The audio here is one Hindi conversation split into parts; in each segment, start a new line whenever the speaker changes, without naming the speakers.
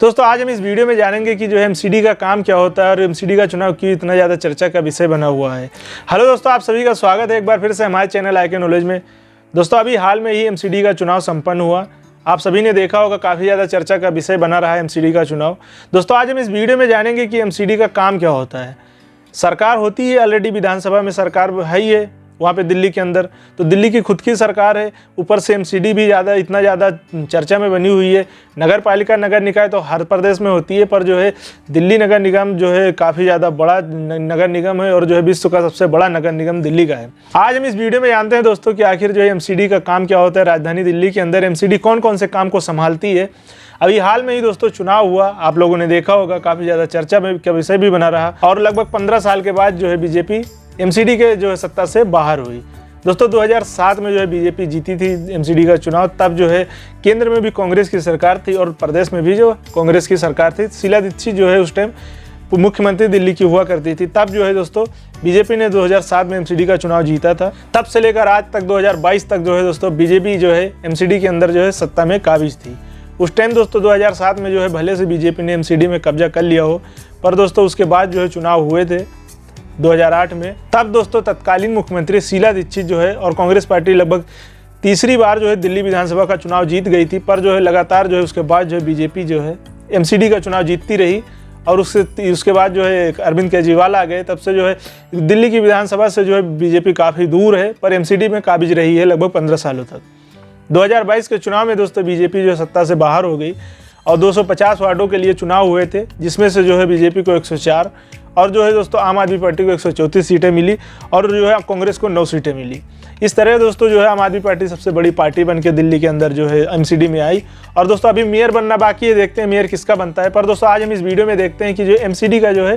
दोस्तों आज हम इस वीडियो में जानेंगे कि जो है एमसीडी का काम क्या होता है और एमसीडी का चुनाव क्यों इतना ज़्यादा चर्चा का विषय बना हुआ है। हेलो दोस्तों, आप सभी का स्वागत है एक बार फिर से हमारे चैनल IK नॉलेज में। दोस्तों अभी हाल में ही एमसीडी का चुनाव संपन्न हुआ। आप सभी ने देखा होगा, काफ़ी ज़्यादा चर्चा का विषय बना रहा है एमसीडी का चुनाव। दोस्तों आज हम इस वीडियो में जानेंगे कि एमसीडी का काम क्या होता है। सरकार होती है, ऑलरेडी विधानसभा में सरकार है ही है वहाँ पे दिल्ली के अंदर, तो दिल्ली की खुद की सरकार है, ऊपर से एमसीडी भी इतना ज़्यादा चर्चा में बनी हुई है। नगर पालिका नगर निकाय तो हर प्रदेश में होती है, पर जो है दिल्ली नगर निगम जो है काफ़ी ज़्यादा बड़ा नगर निगम है और जो है विश्व का सबसे बड़ा नगर निगम दिल्ली का है। आज हम इस वीडियो में जानते हैं दोस्तों कि आखिर जो है एमसीडी का काम क्या होता है। राजधानी दिल्ली के अंदर एमसीडी कौन कौन से काम को संभालती है। अभी हाल में ही दोस्तों चुनाव हुआ, आप लोगों ने देखा होगा, काफ़ी ज़्यादा चर्चा में का विषय भी बना रहा और लगभग 15 साल के बाद जो है बीजेपी एमसीडी के जो है सत्ता से बाहर हुई। दोस्तों 2007 में जो है बीजेपी जीती थी एमसीडी का चुनाव। तब जो है केंद्र में भी कांग्रेस की सरकार थी और प्रदेश में भी जो कांग्रेस की सरकार थी। शीला दीक्षित जो है उस टाइम मुख्यमंत्री दिल्ली की हुआ करती थी। तब जो है दोस्तों बीजेपी ने 2007 में एमसीडी का चुनाव जीता था। तब से लेकर आज तक 2022 तक जो है दोस्तों बीजेपी जो है एमसीडी के अंदर जो है सत्ता में काबिज थी। उस टाइम दोस्तों 2007 में जो है भले से बीजेपी ने एमसीडी में कब्जा कर लिया हो, पर दोस्तों उसके बाद जो है चुनाव हुए थे 2008 में। तब दोस्तों तत्कालीन मुख्यमंत्री शीला दीक्षित जो है और कांग्रेस पार्टी लगभग तीसरी बार जो है दिल्ली विधानसभा का चुनाव जीत गई थी। पर जो है लगातार जो है उसके बाद जो है बीजेपी जो है एमसीडी का चुनाव जीतती रही और उसके बाद जो है अरविंद केजरीवाल आ गए। तब से जो है दिल्ली की विधानसभा से जो है बीजेपी काफ़ी दूर है, पर एमसीडी में काबिज रही है लगभग 15 सालों तक। 2022 के चुनाव में दोस्तों बीजेपी जो है सत्ता से बाहर हो गई और 250 वार्डों के लिए चुनाव हुए थे, जिसमें से जो है बीजेपी को 104 और जो है दोस्तों आम आदमी पार्टी को 134 सीटें मिली और जो है कांग्रेस को 9 सीटें मिली। इस तरह दोस्तों जो है आम आदमी पार्टी सबसे बड़ी पार्टी बन के दिल्ली के अंदर जो है एमसीडी में आई। और दोस्तों अभी मेयर बनना बाकी है, देखते हैं मेयर किसका बनता है। पर दोस्तों आज हम इस वीडियो में देखते हैं कि जो एमसीडी का जो है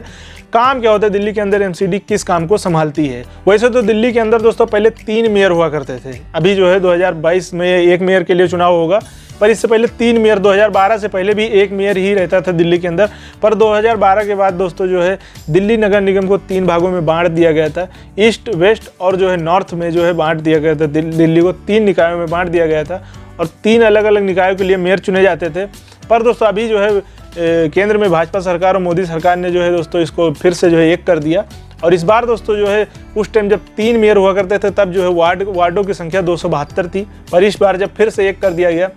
काम क्या होता है, दिल्ली के अंदर एमसीडी किस काम को संभालती है। वैसे तो दिल्ली के अंदर दोस्तों पहले 3 मेयर हुआ करते थे। अभी जो है 2022 में 1 मेयर के लिए चुनाव होगा, पर इससे पहले 3 मेयर, 2012 से पहले भी 1 मेयर ही रहता था दिल्ली के अंदर। पर 2012 के बाद दोस्तों जो है दिल्ली नगर निगम को 3 भागों में बांट दिया गया था। ईस्ट, वेस्ट और जो है नॉर्थ में जो है बांट दिया गया था। दिल्ली को 3 निकायों में बांट दिया गया था और 3 अलग अलग निकायों के लिए मेयर चुने जाते थे। पर दोस्तों अभी जो है केंद्र में भाजपा सरकार और मोदी सरकार ने जो है दोस्तों इसको फिर से जो है 1 कर दिया। और इस बार दोस्तों जो है उस टाइम जब 3 मेयर हुआ करते थे तब जो है वार्डों की संख्या 272 थी, पर इस बार जब फिर से 1 कर दिया गया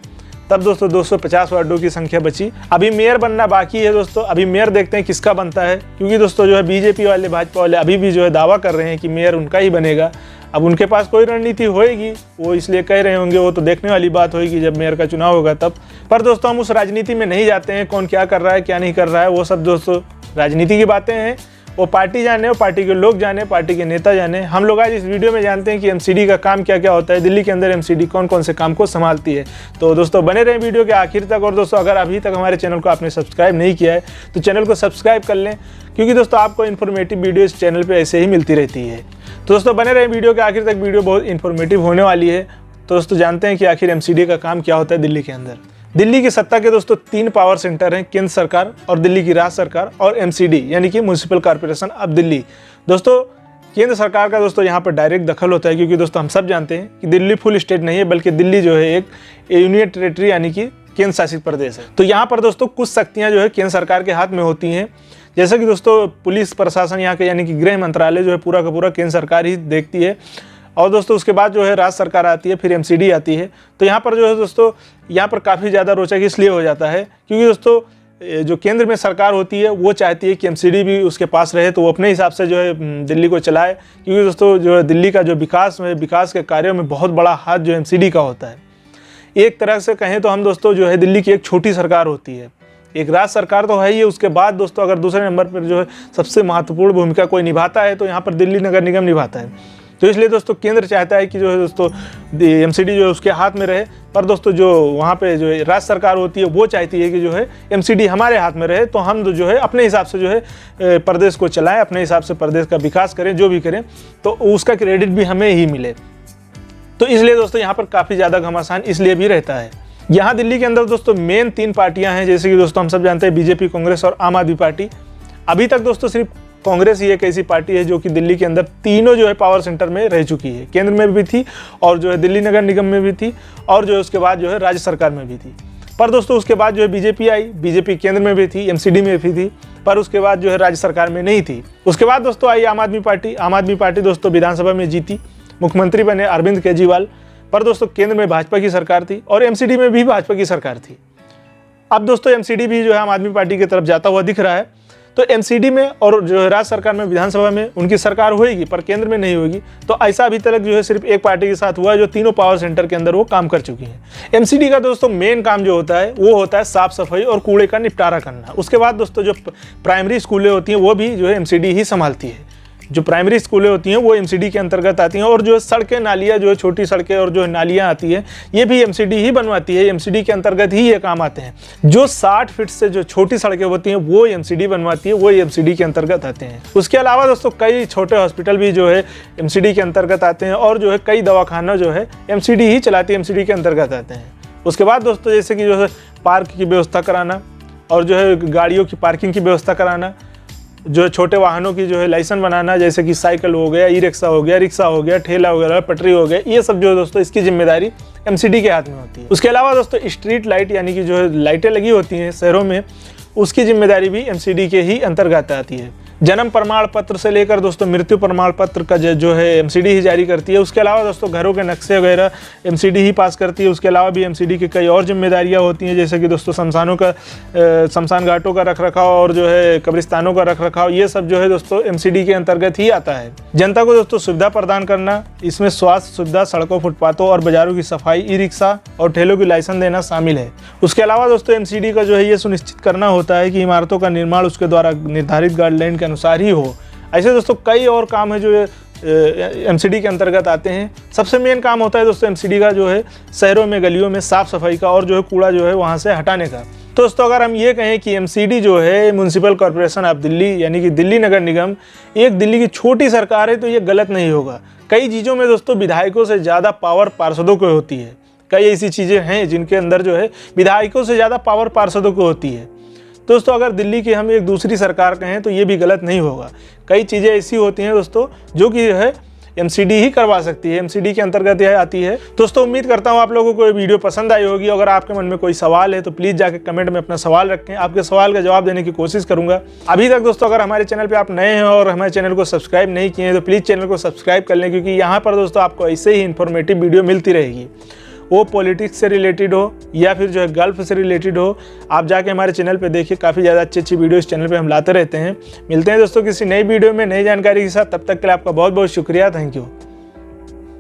तब दोस्तों 250 वार्डों की संख्या बची। अभी मेयर बनना बाकी है दोस्तों। अभी मेयर देखते हैं किसका बनता है, क्योंकि दोस्तों जो है बीजेपी वाले, भाजपा वाले अभी भी जो है दावा कर रहे हैं कि मेयर उनका ही बनेगा। अब उनके पास कोई रणनीति होएगी, वो इसलिए कह रहे होंगे, वो तो देखने वाली बात होगी जब मेयर का चुनाव होगा तब। पर दोस्तों हम उस राजनीति में नहीं जाते हैं, कौन क्या कर रहा है क्या नहीं कर रहा है, वो सब दोस्तों राजनीति की बातें हैं। वो पार्टी जाने, वो पार्टी के लोग जाने, पार्टी के नेता जाने। हम लोग आज इस वीडियो में जानते हैं कि एमसीडी का काम क्या क्या होता है, दिल्ली के अंदर एमसीडी कौन कौन से काम को संभालती है। तो दोस्तों बने रहें वीडियो के आखिर तक। और दोस्तों अगर अभी तक हमारे चैनल को आपने सब्सक्राइब नहीं किया है तो चैनल को सब्सक्राइब कर लें, क्योंकि दोस्तों आपको इन्फॉर्मेटिव वीडियो इस चैनल पर ऐसे ही मिलती रहती है। तो दोस्तों बने रहें वीडियो के आखिर तक, वीडियो बहुत इन्फॉर्मेटिव होने वाली है। तो दोस्तों जानते हैं कि आखिर एमसीडी का काम क्या होता है दिल्ली के अंदर। दिल्ली की सत्ता के दोस्तों 3 पावर सेंटर हैं, केंद्र सरकार और दिल्ली की राज्य सरकार और एमसीडी यानी कि म्युनिसिपल कॉर्पोरेशन ऑफ दिल्ली। दोस्तों केंद्र सरकार का दोस्तों यहाँ पर डायरेक्ट दखल होता है, क्योंकि दोस्तों हम सब जानते हैं कि दिल्ली फुल स्टेट नहीं है, बल्कि दिल्ली जो है एक यूनियन टेरेटरी यानी कि केंद्र शासित प्रदेश है। तो यहाँ पर दोस्तों कुछ शक्तियाँ जो है केंद्र सरकार के हाथ में होती हैं, जैसे कि दोस्तों पुलिस प्रशासन यहाँ के यानी कि गृह मंत्रालय जो है पूरा का पूरा केंद्र सरकार ही देखती है। और दोस्तों उसके बाद जो है राज्य सरकार आती है, फिर एमसीडी आती है। तो यहाँ पर जो है दोस्तों यहाँ पर काफ़ी ज़्यादा रोचक इसलिए हो जाता है क्योंकि दोस्तों जो केंद्र में सरकार होती है वो चाहती है कि एमसीडी भी उसके पास रहे, तो वो अपने हिसाब से जो है दिल्ली को चलाए। क्योंकि दोस्तों जो है दिल्ली का जो विकास के कार्यों में बहुत बड़ा हाथ जो एमसीडी का होता है। एक तरह से कहें तो हम दोस्तों जो है दिल्ली की एक छोटी सरकार होती है। एक राज्य सरकार तो है ही, उसके बाद दोस्तों अगर दूसरे नंबर पर जो है सबसे महत्वपूर्ण भूमिका कोई निभाता है तो यहाँ पर दिल्ली नगर निगम निभाता है। तो इसलिए दोस्तों केंद्र चाहता है कि जो है दोस्तों एमसीडी जो है उसके हाथ में रहे। पर दोस्तों जो वहाँ पे जो राज्य सरकार होती है वो चाहती है कि जो है एमसीडी हमारे हाथ में रहे, तो हम जो है अपने हिसाब से जो है प्रदेश को चलाएं, अपने हिसाब से प्रदेश का विकास करें, जो भी करें तो उसका क्रेडिट भी हमें ही मिले। तो इसलिए दोस्तों यहाँ पर काफ़ी ज़्यादा घमासान इसलिए भी रहता है। यहाँ दिल्ली के अंदर दोस्तों मेन 3 पार्टियाँ हैं, जैसे कि दोस्तों हम सब जानते हैं बीजेपी, कांग्रेस और आम आदमी पार्टी। अभी तक दोस्तों सिर्फ कांग्रेस ही एक ऐसी पार्टी है जो कि दिल्ली के अंदर तीनों जो है पावर सेंटर में रह चुकी है। केंद्र में भी थी और जो है दिल्ली नगर निगम में भी थी और जो है उसके बाद जो है राज्य सरकार में भी थी। पर दोस्तों उसके बाद जो है बीजेपी आई, बीजेपी केंद्र में भी थी, एमसीडी में भी थी, पर उसके बाद जो है राज्य सरकार में नहीं थी। उसके बाद दोस्तों आई आम आदमी पार्टी दोस्तों विधानसभा में जीती, मुख्यमंत्री बने अरविंद केजरीवाल, पर दोस्तों केंद्र में भाजपा की सरकार थी और एमसीडी में भी भाजपा की सरकार थी। अब दोस्तों एमसीडी भी जो है आम आदमी पार्टी की तरफ जाता हुआ दिख रहा है, तो एमसीडी में और जो है राज्य सरकार में, विधानसभा में उनकी सरकार होगी पर केंद्र में नहीं होगी। तो ऐसा अभी तक जो है सिर्फ एक पार्टी के साथ हुआ है जो तीनों पावर सेंटर के अंदर वो काम कर चुकी है। एमसीडी का दोस्तों मेन काम जो होता है वो होता है साफ सफाई और कूड़े का निपटारा करना। उसके बाद दोस्तों जो प्राइमरी स्कूलें होती हैं वो भी जो है एमसीडी ही संभालती है। जो प्राइमरी स्कूलें होती हैं वो एमसीडी के अंतर्गत आती हैं, और जो सड़कें नालियाँ जो है छोटी सड़कें और जो नालियाँ आती हैं ये भी एमसीडी ही बनवाती है, एमसीडी के अंतर्गत ही ये काम आते हैं। जो 60 फीट से जो छोटी सड़कें होती हैं वो एमसीडी बनवाती है, वो एमसीडी के अंतर्गत आते हैं। उसके अलावा दोस्तों कई छोटे हॉस्पिटल भी जो है एमसीडी के अंतर्गत आते हैं, और जो है कई दवाखाना जो है एमसीडी ही चलाती है, एमसीडी के अंतर्गत आते हैं। उसके बाद दोस्तों जैसे कि जो है पार्क की व्यवस्था कराना और जो है गाड़ियों की पार्किंग की व्यवस्था कराना, जो छोटे वाहनों की जो है लाइसेंस बनाना, जैसे कि साइकिल हो गया, ई रिक्शा हो गया, रिक्शा हो गया, ठेला वगैरह, पटरी हो गया, ये सब जो है दोस्तों इसकी जिम्मेदारी एमसीडी के हाथ में होती है। उसके अलावा दोस्तों स्ट्रीट लाइट यानी कि जो है लाइटें लगी होती हैं शहरों में, उसकी जिम्मेदारी भी एमसीडी के ही अंतर्गत आती है। जन्म प्रमाण पत्र से लेकर दोस्तों मृत्यु प्रमाण पत्र का जो है एमसीडी ही जारी करती है। उसके अलावा दोस्तों घरों के नक्शे वगैरह एमसीडी ही पास करती है। उसके अलावा भी एमसीडी की कई और जिम्मेदारियां होती हैं, जैसे कि दोस्तों शमशान घाटों का रखरखाव और जो है कब्रिस्तानों का रखरखाव, ये सब जो है दोस्तों एमसीडी के अंतर्गत ही आता है। जनता को दोस्तों सुविधा प्रदान करना, इसमें स्वास्थ्य सुविधा, सड़कों, फुटपाथों और बाजारों की सफाई, ई रिक्शा और ठेलों की लाइसेंस देना शामिल है। उसके अलावा दोस्तों एमसीडी का जो है ये सुनिश्चित करना होता है कि इमारतों का निर्माण उसके द्वारा निर्धारित गाइडलाइन के अनुसार ही हो। ऐसे दोस्तों कई और काम है जो एमसीडी के अंतर्गत आते हैं। सबसे मेन काम होता है दोस्तों एमसीडी का जो है शहरों में, गलियों में साफ सफाई का और जो है कूड़ा जो है वहाँ से हटाने का। तो दोस्तों अगर हम ये कहें कि एमसीडी जो है म्युनिसिपल कॉर्पोरेशन ऑफ दिल्ली यानी कि दिल्ली नगर निगम एक दिल्ली की छोटी सरकार है, तो ये गलत नहीं होगा। कई चीज़ों में दोस्तों विधायकों से ज़्यादा पावर पार्षदों को होती है। कई ऐसी चीज़ें हैं जिनके अंदर जो है विधायकों से ज़्यादा पावर पार्षदों को होती है। दोस्तों अगर दिल्ली की हम एक दूसरी सरकार कहें तो ये भी गलत नहीं होगा। कई चीज़ें ऐसी होती हैं दोस्तों जो कि है एमसीडी ही करवा सकती है, एमसीडी के अंतर्गत यह आती है। दोस्तों उम्मीद करता हूँ आप लोगों को ये वीडियो पसंद आई होगी। अगर आपके मन में कोई सवाल है तो प्लीज़ जाके कमेंट में अपना सवाल रखें, आपके सवाल का जवाब देने की कोशिश करूँगा। अभी तक दोस्तों अगर हमारे चैनल पर आप नए हैं और हमारे चैनल को सब्सक्राइब नहीं किए हैं तो प्लीज़ चैनल को सब्सक्राइब कर लें, क्योंकि यहाँ पर दोस्तों आपको ऐसे ही इन्फॉर्मेटिव वीडियो मिलती रहेगी, वो पॉलिटिक्स से रिलेटेड हो या फिर जो है गल्फ से रिलेटेड हो। आप जाके हमारे चैनल पे देखिए, काफ़ी ज़्यादा अच्छी वीडियो इस चैनल पे हम लाते रहते हैं। मिलते हैं दोस्तों किसी नई वीडियो में नई जानकारी के साथ, तब तक के लिए आपका बहुत बहुत शुक्रिया। Thank you.